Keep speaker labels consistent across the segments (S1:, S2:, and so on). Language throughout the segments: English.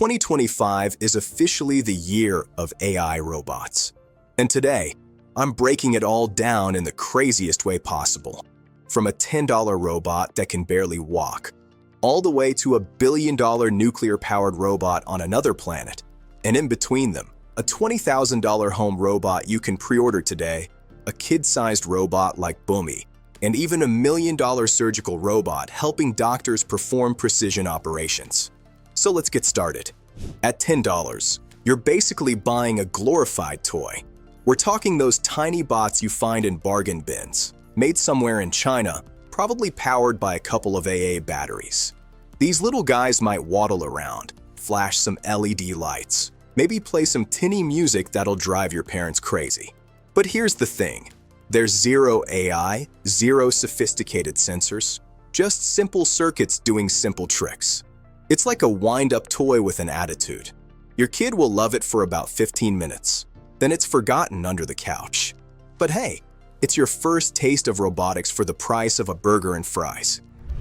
S1: 2025 is officially the year of AI robots. And today, I'm breaking it all down in the craziest way possible. From a $10 robot that can barely walk, all the way to a billion-dollar nuclear-powered robot on another planet. And in between them, a $20,000 home robot you can pre-order today, a kid-sized robot like Boomy, and even $1 million surgical robot helping doctors perform precision operations. So let's get started. At $10, you're basically buying a glorified toy. We're talking those tiny bots you find in bargain bins, made somewhere in China, probably powered by a couple of AA batteries. These little guys might waddle around, flash some LED lights, maybe play some tinny music that'll drive your parents crazy. But here's the thing. There's zero AI, zero sophisticated sensors, just simple circuits doing simple tricks. It's like a wind-up toy with an attitude. Your kid will love it for about 15 minutes. Then it's forgotten under the couch. But hey, it's your first taste of robotics for the price of a burger and fries.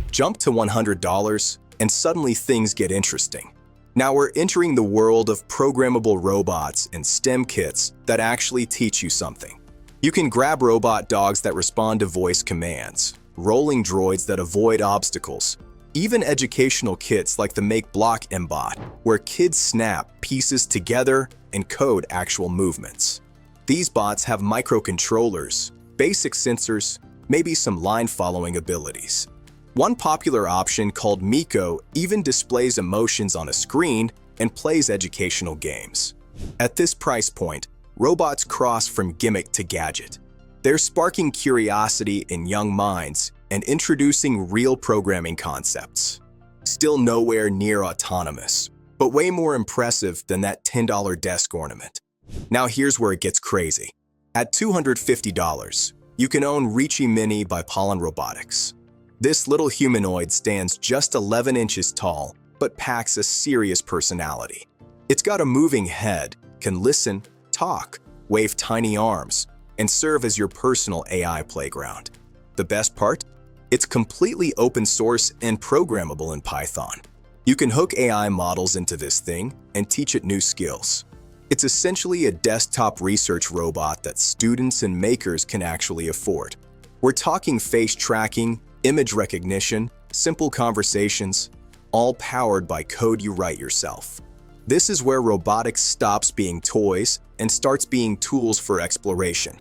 S1: Jump to $100, and suddenly things get interesting. Now we're entering the world of programmable robots and STEM kits that actually teach you something. You can grab robot dogs that respond to voice commands, rolling droids that avoid obstacles, even educational kits like the Make Block Mbot, where kids snap pieces together and code actual movements. These bots have microcontrollers, basic sensors, maybe some line-following abilities. One popular option called Miko even displays emotions on a screen and plays educational games. At this price point, robots cross from gimmick to gadget. They're sparking curiosity in young minds and introducing real programming concepts. Still nowhere near autonomous, but way more impressive than that $10 desk ornament. Now here's where it gets crazy. At $250, you can own Ricci Mini by Pollen Robotics. This little humanoid stands just 11 inches tall, but packs a serious personality. It's got a moving head, can listen, talk, wave tiny arms, and serve as your personal AI playground. The best part? It's completely open source and programmable in Python. You can hook AI models into this thing and teach it new skills. It's essentially a desktop research robot that students and makers can actually afford. We're talking face tracking, image recognition, simple conversations, all powered by code you write yourself. This is where robotics stops being toys and starts being tools for exploration.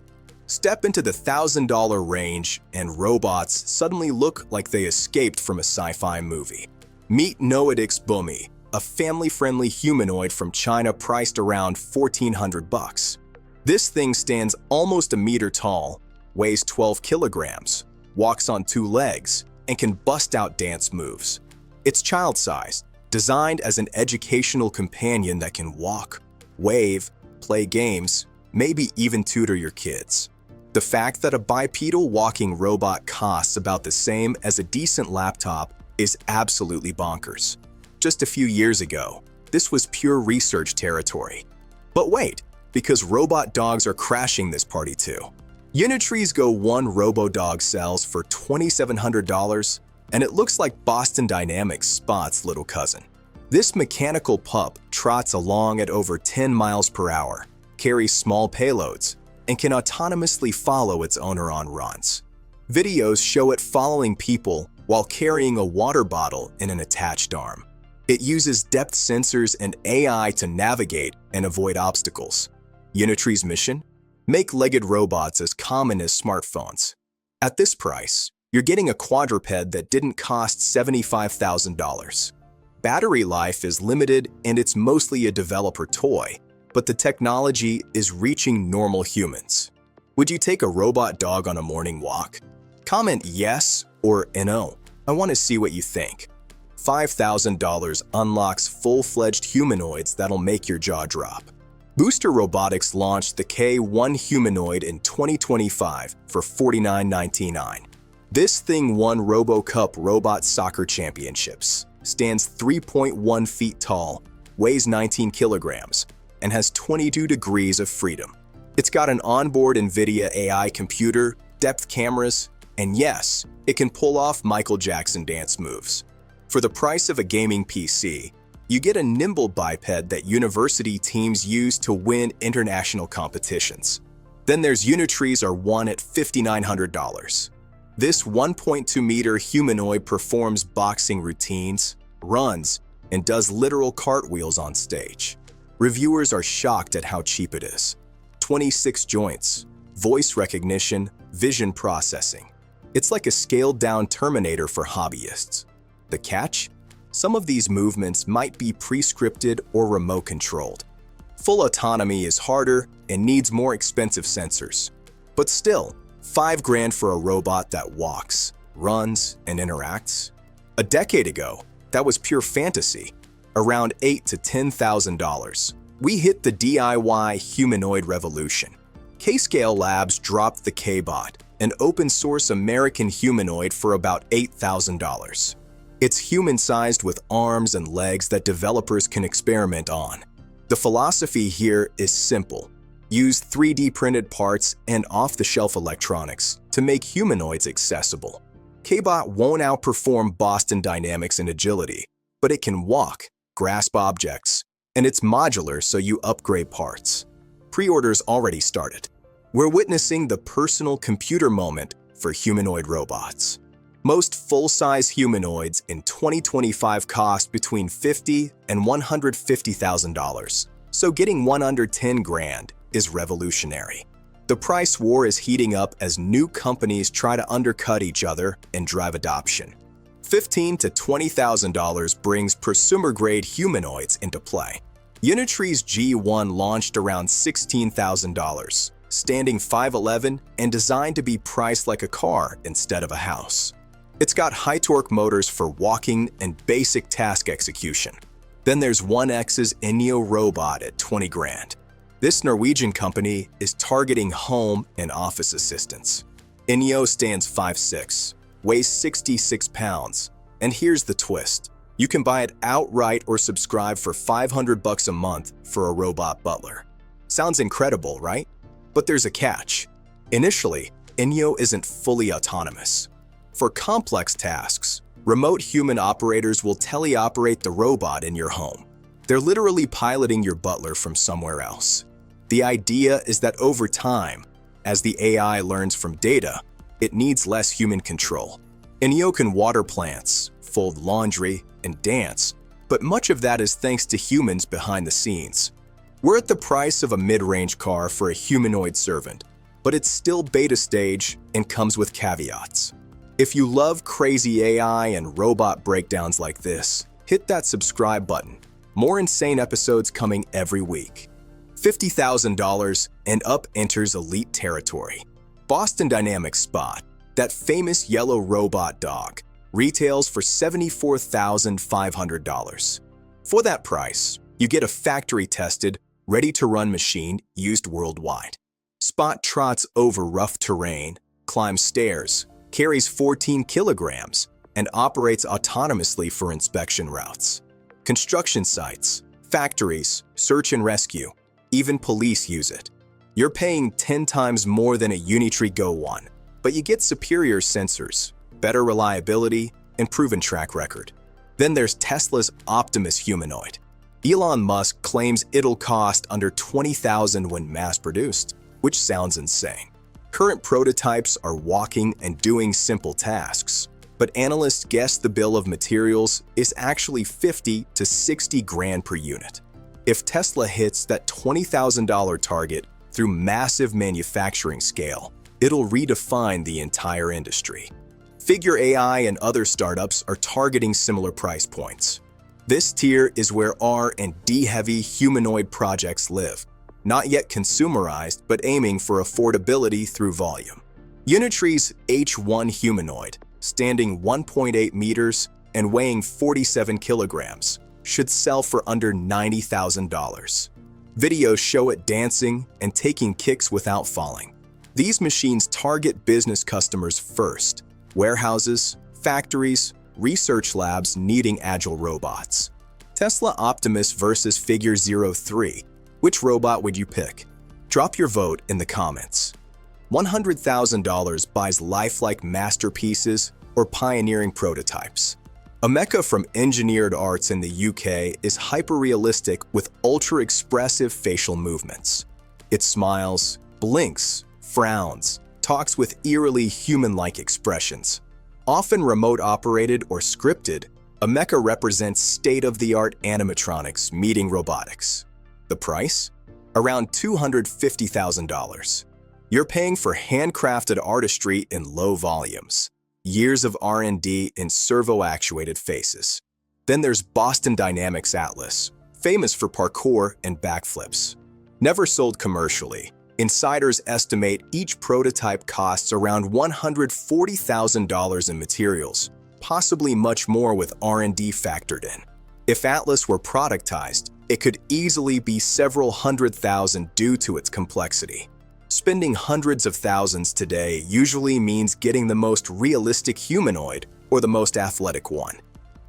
S1: Step into the $1,000 range and robots suddenly look like they escaped from a sci-fi movie. Meet Noedix Boomy, a family-friendly humanoid from China priced around $1,400. This thing stands almost a meter tall, weighs 12 kilograms, walks on 2 legs, and can bust out dance moves. It's child-sized, designed as an educational companion that can walk, wave, play games, maybe even tutor your kids. The fact that a bipedal walking robot costs about the same as a decent laptop is absolutely bonkers. Just a few years ago, this was pure research territory. But wait, because robot dogs are crashing this party too. Unitree's Go 1 RoboDog sells for $2,700, and it looks like Boston Dynamics Spot's little cousin. This mechanical pup trots along at over 10 miles per hour, carries small payloads, and can autonomously follow its owner on runs. Videos show it following people while carrying a water bottle in an attached arm. It uses depth sensors and AI to navigate and avoid obstacles. Unitree's mission? Make legged robots as common as smartphones. At this price, you're getting a quadruped that didn't cost $75,000. Battery life is limited and it's mostly a developer toy, but the technology is reaching normal humans. Would you take a robot dog on a morning walk? Comment yes or no. I want to see what you think. $5,000 unlocks full-fledged humanoids that'll make your jaw drop. Booster Robotics launched the K1 humanoid in 2025 for $49.99. This thing won RoboCup Robot Soccer Championships, stands 3.1 feet tall, weighs 19 kilograms, and has 22 degrees of freedom. It's got an onboard NVIDIA AI computer, depth cameras, and yes, it can pull off Michael Jackson dance moves. For the price of a gaming PC, You get a nimble biped that university teams use to win international competitions. Then there's Unitrees are one at $5,900. This 1.2-meter humanoid performs boxing routines, runs, and does literal cartwheels on stage. Reviewers are shocked at how cheap it is. 26 joints, voice recognition, vision processing. It's like a scaled-down Terminator for hobbyists. The catch? Some of these movements might be pre-scripted or remote-controlled. Full autonomy is harder and needs more expensive sensors. But still, $5,000 for a robot that walks, runs, and interacts? A decade ago, that was pure fantasy, around $8,000 to $10,000. We hit the DIY humanoid revolution. K-Scale Labs dropped the K-Bot, an open-source American humanoid for about $8,000. It's human-sized with arms and legs that developers can experiment on. The philosophy here is simple. Use 3D printed parts and off-the-shelf electronics to make humanoids accessible. K-Bot won't outperform Boston Dynamics in agility, but it can walk, grasp objects, and it's modular so you upgrade parts. Pre-orders already started. We're witnessing the personal computer moment for humanoid robots. Most full-size humanoids in 2025 cost between $50,000 and $150,000, so getting one under $10,000 is revolutionary. The price war is heating up as new companies try to undercut each other and drive adoption. $15,000 to $20,000 brings prosumer-grade humanoids into play. Unitree's G1 launched around $16,000, standing 5'11" and designed to be priced like a car instead of a house. It's got high-torque motors for walking and basic task execution. Then there's 1X's Inyo robot at $20,000. This Norwegian company is targeting home and office assistants. Inyo stands 5'6", weighs 66 pounds, and here's the twist. You can buy it outright or subscribe for $500 a month for a robot butler. Sounds incredible, right? But there's a catch. Initially, Inyo isn't fully autonomous. For complex tasks, remote human operators will teleoperate the robot in your home. They're literally piloting your butler from somewhere else. The idea is that over time, as the AI learns from data, it needs less human control. Inyo can water plants, fold laundry, and dance, but much of that is thanks to humans behind the scenes. We're at the price of a mid-range car for a humanoid servant, but it's still beta stage and comes with caveats. If you love crazy AI and robot breakdowns like this, hit that subscribe button. More insane episodes coming every week. $50,000 and up enters elite territory. Boston Dynamics Spot, that famous yellow robot dog, retails for $74,500. For that price, you get a factory-tested, ready-to-run machine used worldwide. Spot trots over rough terrain, climbs stairs, carries 14 kilograms, and operates autonomously for inspection routes. Construction sites, factories, search and rescue, even police use it. You're paying 10 times more than a Unitree Go 1, but you get superior sensors, better reliability, and proven track record. Then there's Tesla's Optimus humanoid. Elon Musk claims it'll cost under $20,000 when mass-produced, which sounds insane. Current prototypes are walking and doing simple tasks, but analysts guess the bill of materials is actually $50,000 to $60,000 per unit. If Tesla hits that $20,000 target through massive manufacturing scale, it'll redefine the entire industry. Figure AI and other startups are targeting similar price points. This tier is where R&D-heavy humanoid projects live, not yet consumerized, but aiming for affordability through volume. Unitree's H1 humanoid, standing 1.8 meters and weighing 47 kilograms, should sell for under $90,000. Videos show it dancing and taking kicks without falling. These machines target business customers first: warehouses, factories, research labs needing agile robots. Tesla Optimus versus Figure 03. Which robot would you pick? Drop your vote in the comments. $100,000 buys lifelike masterpieces or pioneering prototypes. A mecha from Engineered Arts in the UK is hyper-realistic with ultra-expressive facial movements. It smiles, blinks, frowns, talks with eerily human-like expressions. Often remote-operated or scripted, a mecha represents state-of-the-art animatronics meeting robotics. The price? Around $250,000. You're paying for handcrafted artistry in low volumes, years of R&D in servo-actuated faces. Then there's Boston Dynamics Atlas, famous for parkour and backflips. Never sold commercially, insiders estimate each prototype costs around $140,000 in materials, possibly much more with R&D factored in. If Atlas were productized, it could easily be several hundred thousand due to its complexity. Spending hundreds of thousands today usually means getting the most realistic humanoid or the most athletic one.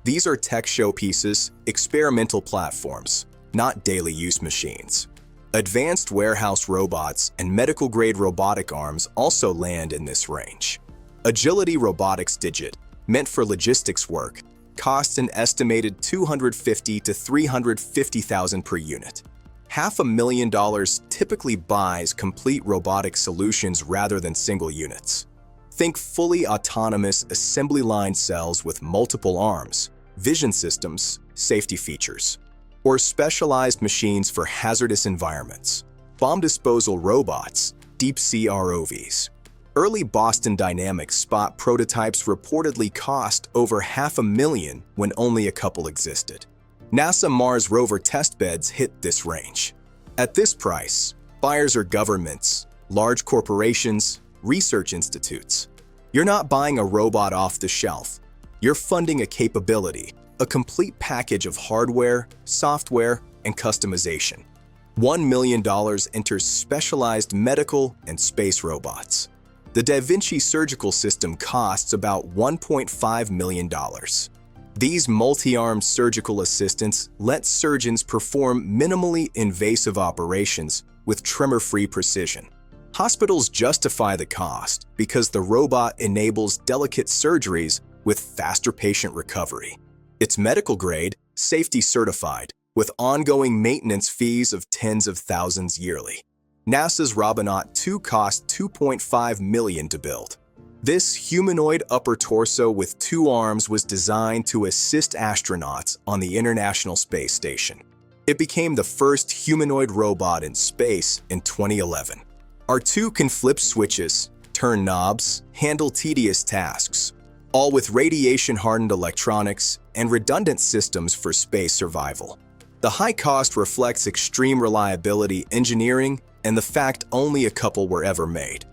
S1: These are tech showpieces, experimental platforms, not daily use machines. Advanced warehouse robots and medical-grade robotic arms also land in this range. Agility Robotics Digit, meant for logistics work, costs an estimated $250,000 to $350,000 per unit. $500,000 typically buys complete robotic solutions rather than single units. Think fully autonomous assembly line cells with multiple arms, vision systems, safety features, or specialized machines for hazardous environments. Bomb disposal robots, deep-sea ROVs. Early Boston Dynamics spot prototypes reportedly cost over $500,000 when only a couple existed. NASA Mars Rover testbeds hit this range. At this price, buyers are governments, large corporations, research institutes. You're not buying a robot off the shelf. You're funding a capability, a complete package of hardware, software, and customization. $1 million enters specialized medical and space robots. The Da Vinci surgical system costs about $1.5 million. These multi-armed surgical assistants let surgeons perform minimally invasive operations with tremor-free precision. Hospitals justify the cost because the robot enables delicate surgeries with faster patient recovery. It's medical-grade, safety-certified, with ongoing maintenance fees of tens of thousands yearly. NASA's Robonaut 2 cost $2.5 million to build. This humanoid upper torso with 2 arms was designed to assist astronauts on the International Space Station. It became the first humanoid robot in space in 2011. R2 can flip switches, turn knobs, handle tedious tasks, all with radiation-hardened electronics and redundant systems for space survival. The high cost reflects extreme reliability engineering and the fact only a couple were ever made.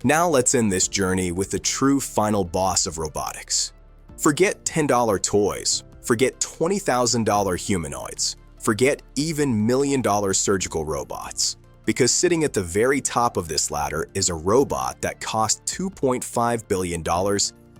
S1: Now let's end this journey with the true final boss of robotics. Forget $10 toys, forget $20,000 humanoids, forget even million-dollar surgical robots. Because sitting at the very top of this ladder is a robot that costs $2.5 billion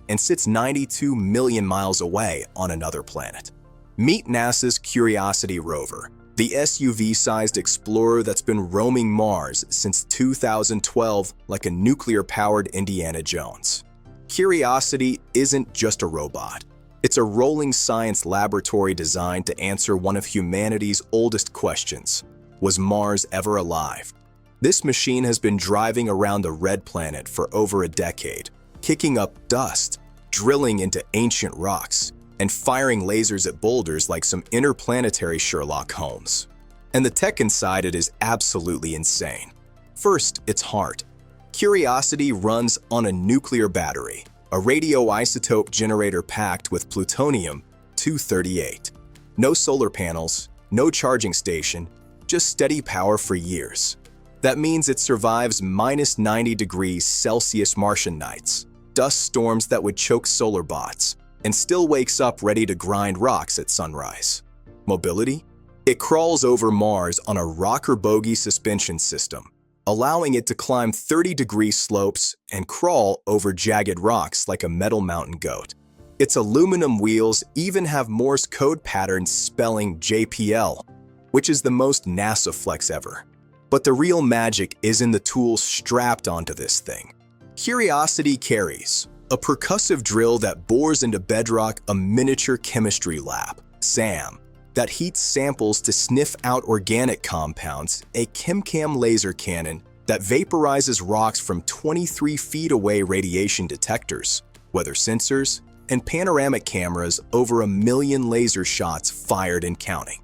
S1: and sits 92 million miles away on another planet. Meet NASA's Curiosity rover, the SUV-sized explorer that's been roaming Mars since 2012 like a nuclear-powered Indiana Jones. Curiosity isn't just a robot. It's a rolling science laboratory designed to answer one of humanity's oldest questions. Was Mars ever alive? This machine has been driving around the red planet for over a decade, kicking up dust, drilling into ancient rocks, and firing lasers at boulders like some interplanetary Sherlock Holmes. And the tech inside it is absolutely insane. First, its heart. Curiosity runs on a nuclear battery, a radioisotope generator packed with plutonium-238. No solar panels, no charging station, just steady power for years. That means it survives minus 90 degrees Celsius Martian nights, dust storms that would choke solar bots, and still wakes up ready to grind rocks at sunrise. Mobility? It crawls over Mars on a rocker bogie suspension system, allowing it to climb 30-degree slopes and crawl over jagged rocks like a metal mountain goat. Its aluminum wheels even have Morse code patterns spelling JPL, which is the most NASA flex ever. But the real magic is in the tools strapped onto this thing. Curiosity carries A percussive drill that bores into bedrock a miniature chemistry lab, SAM, that heats samples to sniff out organic compounds, a ChemCam laser cannon that vaporizes rocks from 23 feet away, radiation detectors, weather sensors, and panoramic cameras, over 1 million laser shots fired and counting.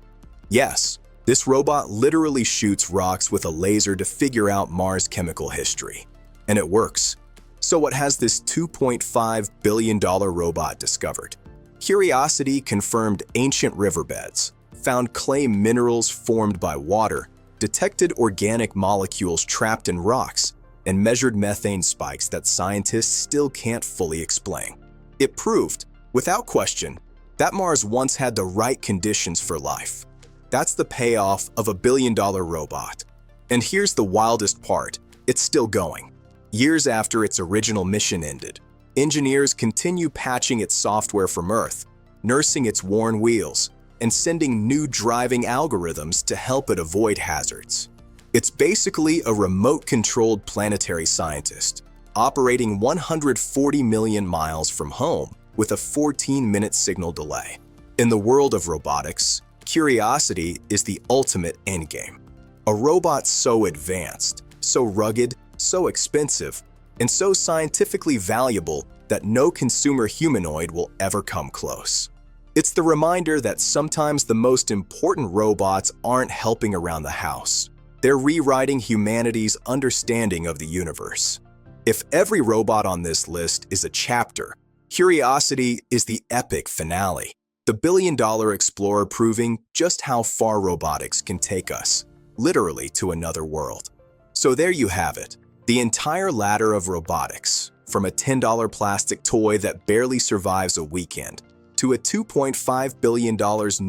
S1: Yes, this robot literally shoots rocks with a laser to figure out Mars' chemical history. And it works. So what has this $2.5 billion robot discovered? Curiosity confirmed ancient riverbeds, found clay minerals formed by water, detected organic molecules trapped in rocks, and measured methane spikes that scientists still can't fully explain. It proved, without question, that Mars once had the right conditions for life. That's the payoff of a billion-dollar robot. And here's the wildest part, it's still going. Years after its original mission ended, engineers continue patching its software from Earth, nursing its worn wheels, and sending new driving algorithms to help it avoid hazards. It's basically a remote-controlled planetary scientist, operating 140 million miles from home with a 14-minute signal delay. In the world of robotics, curiosity is the ultimate endgame. A robot so advanced, so rugged, so expensive, and so scientifically valuable that no consumer humanoid will ever come close. It's the reminder that sometimes the most important robots aren't helping around the house. They're rewriting humanity's understanding of the universe. If every robot on this list is a chapter, Curiosity is the epic finale. The billion-dollar explorer proving just how far robotics can take us, literally to another world. So there you have it, the entire ladder of robotics, from a $10 plastic toy that barely survives a weekend, to a $2.5 billion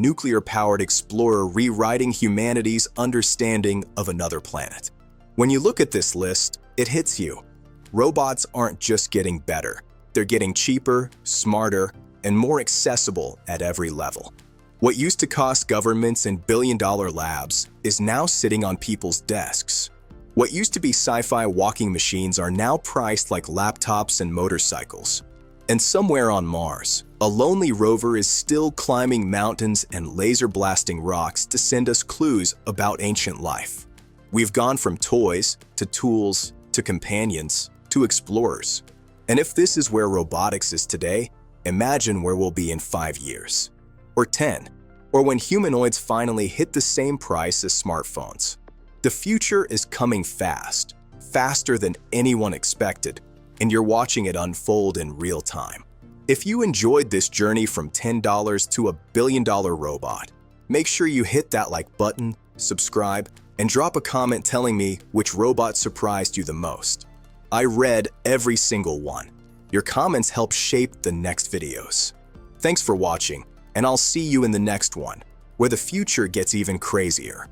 S1: nuclear-powered explorer rewriting humanity's understanding of another planet. When you look at this list, it hits you. Robots aren't just getting better, they're getting cheaper, smarter, and more accessible at every level. What used to cost governments and billion-dollar labs is now sitting on people's desks. What used to be sci-fi walking machines are now priced like laptops and motorcycles. And somewhere on Mars, a lonely rover is still climbing mountains and laser-blasting rocks to send us clues about ancient life. We've gone from toys, to tools, to companions, to explorers. And if this is where robotics is today, imagine where we'll be in 5 years. Or 10. Or when humanoids finally hit the same price as smartphones. The future is coming fast, faster than anyone expected, and you're watching it unfold in real time. If you enjoyed this journey from $10 to a billion-dollar robot, make sure you hit that like button, subscribe, and drop a comment telling me which robot surprised you the most. I read every single one. Your comments help shape the next videos. Thanks for watching, and I'll see you in the next one, where the future gets even crazier.